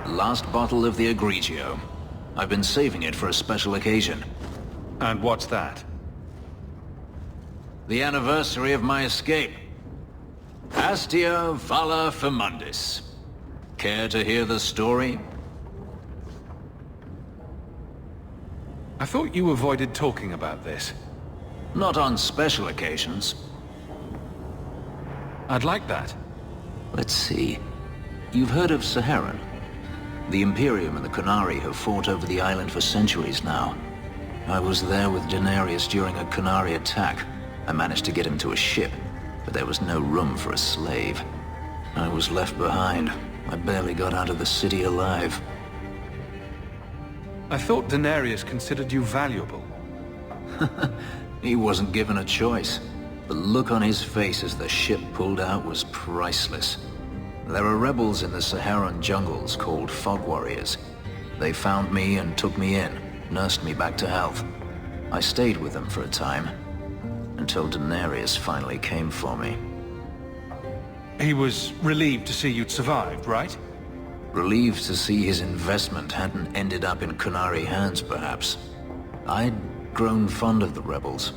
Last bottle of the Egregio. I've been saving it for a special occasion. And what's that? The anniversary of my escape. Astia Vala Firmundis. Care to hear the story? I thought you avoided talking about this. Not on special occasions. I'd like that. Let's see. You've heard of Saharan? The Imperium and the Qunari have fought over the island for centuries now. I was there with Daenerys during a Qunari attack. I managed to get him to a ship, but there was no room for a slave. I was left behind. I barely got out of the city alive. I thought Daenerys considered you valuable. He wasn't given a choice. The look on his face as the ship pulled out was priceless. There are rebels in the Saharan jungles called Fog Warriors. They found me and took me in, nursed me back to health. I stayed with them for a time, until Daenerys finally came for me. He was relieved to see you'd survived, right? Relieved to see his investment hadn't ended up in Qunari hands, perhaps. I'd grown fond of the rebels.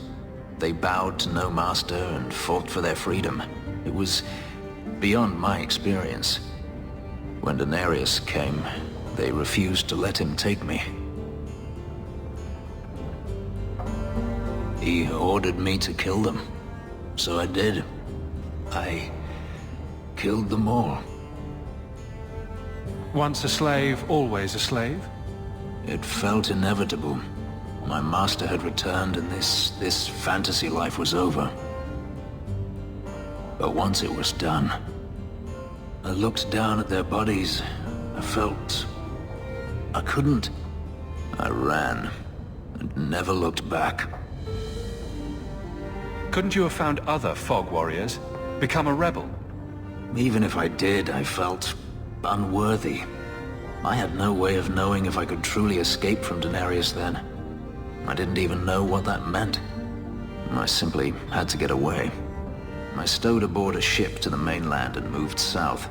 They bowed to no master and fought for their freedom. It was beyond my experience. When Daenerys came, they refused to let him take me. He ordered me to kill them. So I did. I killed them all. Once a slave, always a slave? It felt inevitable. My master had returned and this fantasy life was over. But once it was done, I looked down at their bodies. I felt I couldn't. I ran and never looked back. Couldn't you have found other Fog Warriors? Become a rebel? Even if I did, I felt unworthy. I had no way of knowing if I could truly escape from Daenerys then. I didn't even know what that meant. I simply had to get away. I stowed aboard a ship to the mainland and moved south,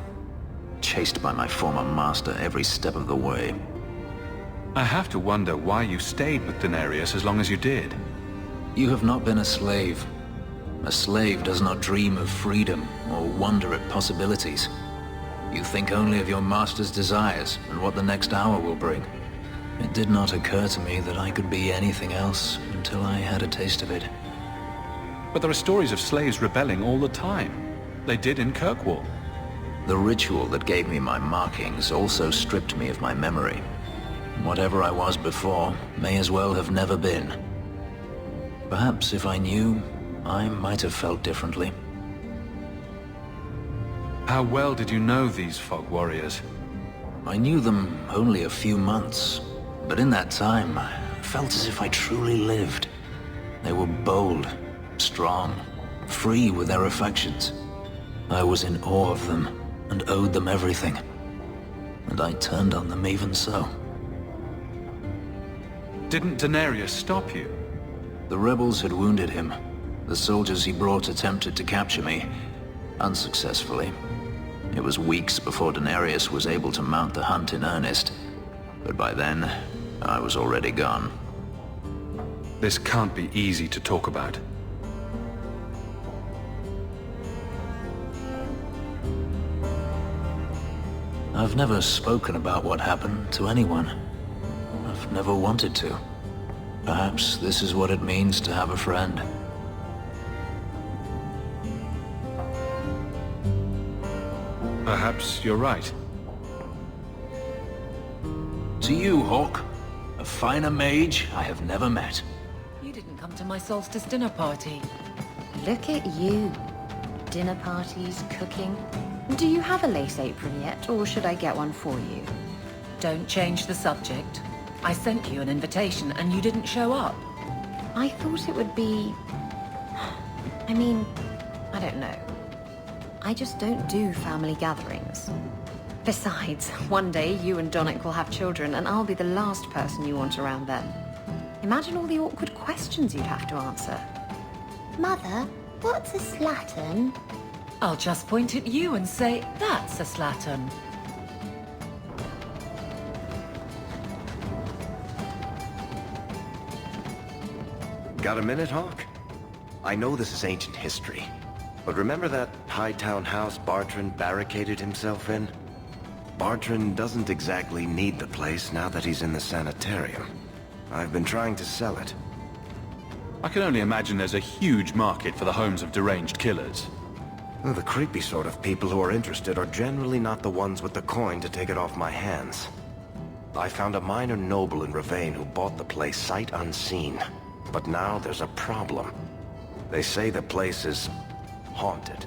chased by my former master every step of the way. I have to wonder why you stayed with Daenerys as long as you did. You have not been a slave. A slave does not dream of freedom or wonder at possibilities. You think only of your master's desires and what the next hour will bring. It did not occur to me that I could be anything else until I had a taste of it. But there are stories of slaves rebelling all the time. They did in Kirkwall. The ritual that gave me my markings also stripped me of my memory. Whatever I was before may as well have never been. Perhaps if I knew, I might have felt differently. How well did you know these Fog Warriors? I knew them only a few months, but in that time, I felt as if I truly lived. They were bold, strong, free with their affections. I was in awe of them and owed them everything. And I turned on them even so. Didn't Daenerys stop you? The rebels had wounded him. The soldiers he brought attempted to capture me, unsuccessfully. It was weeks before Daenerys was able to mount the hunt in earnest, but by then, I was already gone. This can't be easy to talk about. I've never spoken about what happened to anyone. I've never wanted to. Perhaps this is what it means to have a friend. Perhaps you're right. To you, Hawke, a finer mage I have never met. You didn't come to my solstice dinner party. Look at you. Dinner parties, cooking. Do you have a lace apron yet, or should I get one for you? Don't change the subject. I sent you an invitation and you didn't show up. I thought it would be... I mean, I don't know. I just don't do family gatherings. Besides, one day you and Donnic will have children and I'll be the last person you want around then. Imagine all the awkward questions you'd have to answer. Mother, what's a slattern? I'll just point at you and say, that's a slattern. Got a minute, Hawke? I know this is ancient history, but remember that Hightown house Bartrand barricaded himself in? Bartrand doesn't exactly need the place now that he's in the sanitarium. I've been trying to sell it. I can only imagine there's a huge market for the homes of deranged killers. Well, the creepy sort of people who are interested are generally not the ones with the coin to take it off my hands. I found a minor noble in Ravane who bought the place sight unseen. But now there's a problem. They say the place is haunted.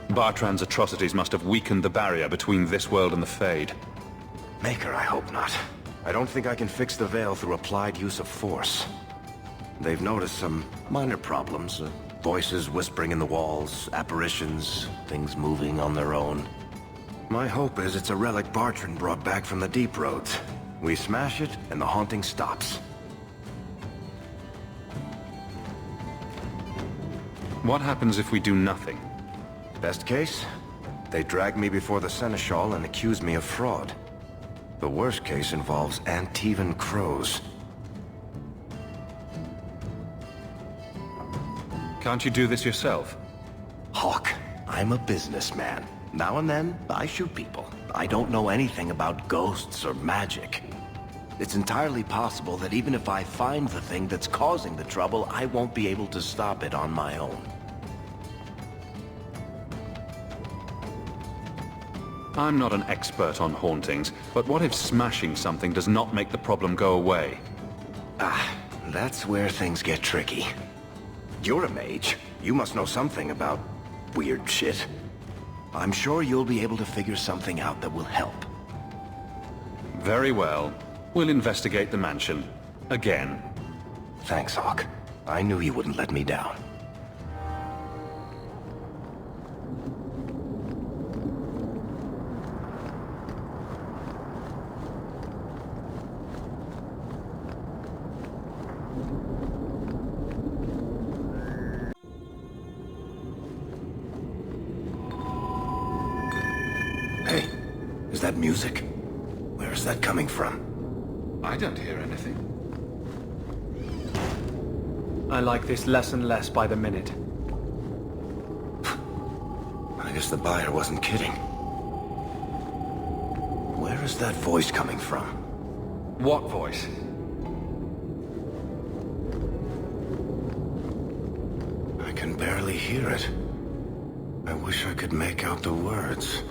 Bartrand's atrocities must have weakened the barrier between this world and the Fade. Maker, I hope not. I don't think I can fix the veil through applied use of force. They've noticed some minor problems. Voices whispering in the walls, apparitions, things moving on their own. My hope is it's a relic Bartrand brought back from the Deep Roads. We smash it, and the haunting stops. What happens if we do nothing? Best case, they drag me before the Seneschal and accuse me of fraud. The worst case involves Antivan crows. Can't you do this yourself? Hawke, I'm a businessman. Now and then, I shoot people. I don't know anything about ghosts or magic. It's entirely possible that even if I find the thing that's causing the trouble, I won't be able to stop it on my own. I'm not an expert on hauntings, but what if smashing something does not make the problem go away? That's where things get tricky. You're a mage. You must know something about weird shit. I'm sure you'll be able to figure something out that will help. Very well. We'll investigate the mansion. Again. Thanks, Hawke. I knew you wouldn't let me down. Hey, is that music? Where is that coming from? I don't hear anything. I like this less and less by the minute. I guess the buyer wasn't kidding. Where is that voice coming from? What voice? I can barely hear it. I wish I could make out the words.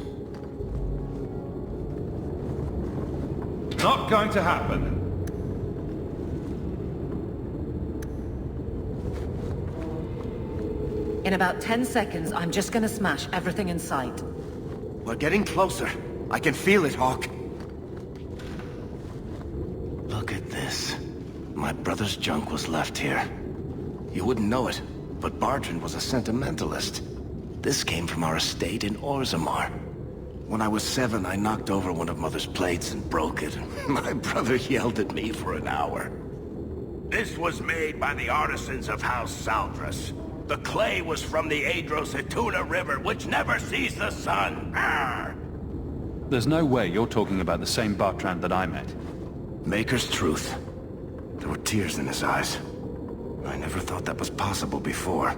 Not going to happen. In about 10 seconds, I'm just gonna smash everything in sight. We're getting closer. I can feel it, Hawke. Look at this. My brother's junk was left here. You wouldn't know it, but Bartrand was a sentimentalist. This came from our estate in Orzammar. When I was 7, I knocked over one of Mother's plates and broke it. My brother yelled at me for an hour. This was made by the artisans of House Saldras. The clay was from the Adros-Etuna River, which never sees the sun. Arr! There's no way you're talking about the same Bartrand that I met. Maker's truth. There were tears in his eyes. I never thought that was possible before.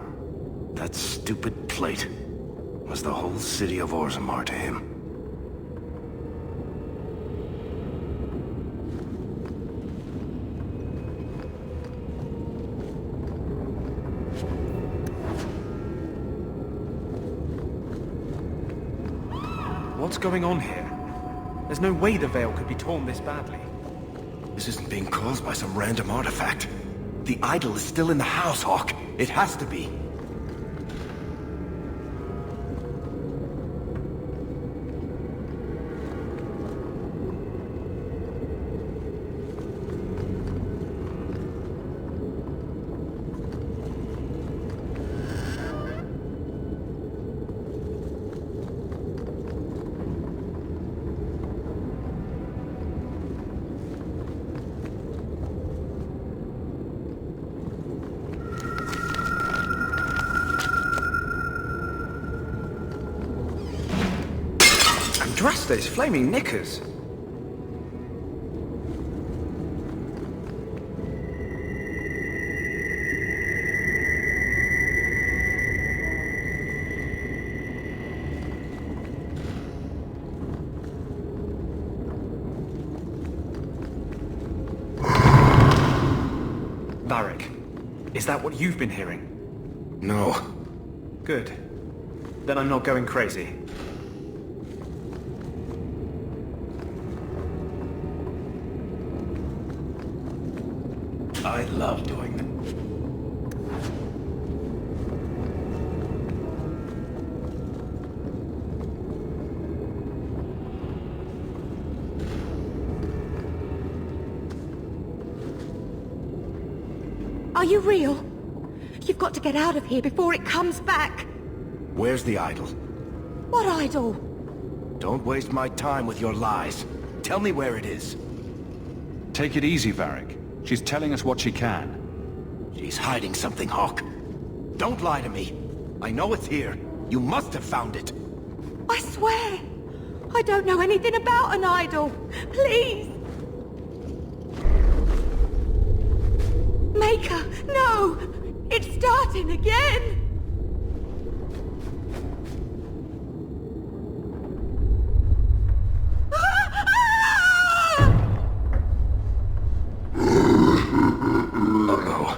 That stupid plate was the whole city of Orzammar to him. What's going on here? There's no way the veil could be torn this badly. This isn't being caused by some random artifact. The idol is still in the house, Hawke. It has to be. Andraste's flaming knickers! Is that what you've been hearing? No. Good. Then I'm not going crazy. I love doing them. Are you real? You've got to get out of here before it comes back. Where's the idol? What idol? Don't waste my time with your lies. Tell me where it is. Take it easy, Varric. She's telling us what she can. She's hiding something, Hawke. Don't lie to me. I know it's here. You must have found it. I swear! I don't know anything about an idol. Please! Maker, no! It's starting again! Uh-oh.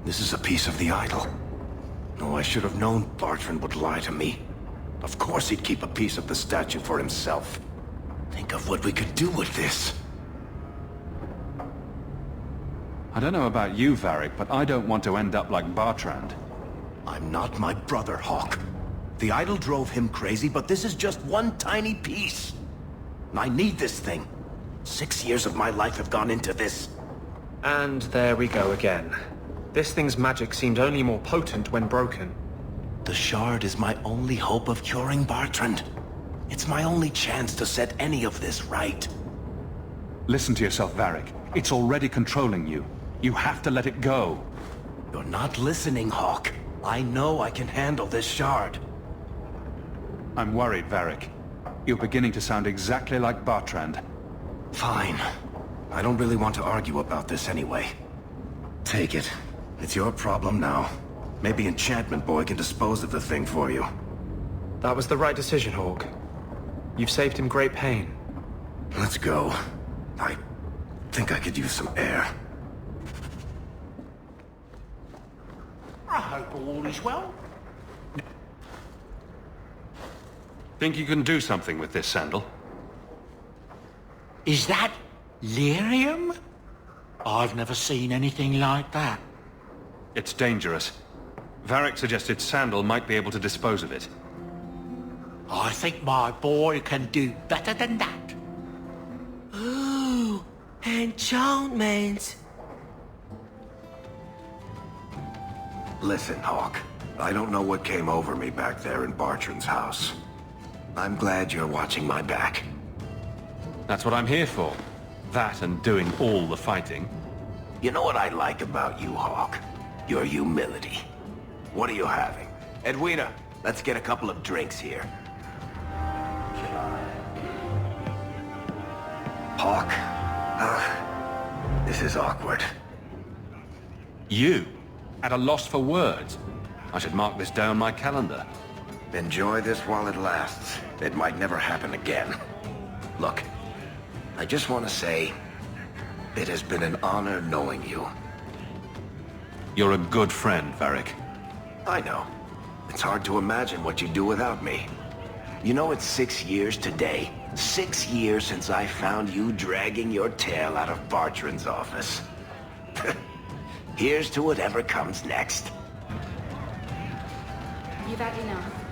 This is a piece of the idol. Oh, I should have known Bartrand would lie to me. Of course he'd keep a piece of the statue for himself. Think of what we could do with this. I don't know about you, Varric, but I don't want to end up like Bartrand. I'm not my brother, Hawke. The idol drove him crazy, but this is just one tiny piece. I need this thing. 6 years of my life have gone into this. And there we go again. This thing's magic seemed only more potent when broken. The shard is my only hope of curing Bartrand. It's my only chance to set any of this right. Listen to yourself, Varric. It's already controlling you. You have to let it go. You're not listening, Hawke. I know I can handle this shard. I'm worried, Varric. You're beginning to sound exactly like Bartrand. Fine. I don't really want to argue about this anyway. Take it. It's your problem now. Maybe Enchantment Boy can dispose of the thing for you. That was the right decision, Hawke. You've saved him great pain. Let's go. I think I could use some air. I hope all is well. Think you can do something with this sandal? Is that Lyrium? I've never seen anything like that. It's dangerous. Varric suggested Sandal might be able to dispose of it. I think my boy can do better than that. Ooh, enchantment. Listen, Hawke. I don't know what came over me back there in Bartrand's house. I'm glad you're watching my back. That's what I'm here for. That and doing all the fighting. You know what I like about you, Hawke? Your humility. What are you having? Edwina, let's get a couple of drinks here. Hawke? This is awkward. You? At a loss for words? I should mark this down my calendar. Enjoy this while it lasts. It might never happen again. Look, I just want to say, it has been an honor knowing you. You're a good friend, Varric. I know. It's hard to imagine what you'd do without me. You know, it's 6 years today. 6 years since I found you dragging your tail out of Bartrand's office. Here's to whatever comes next. You've had enough.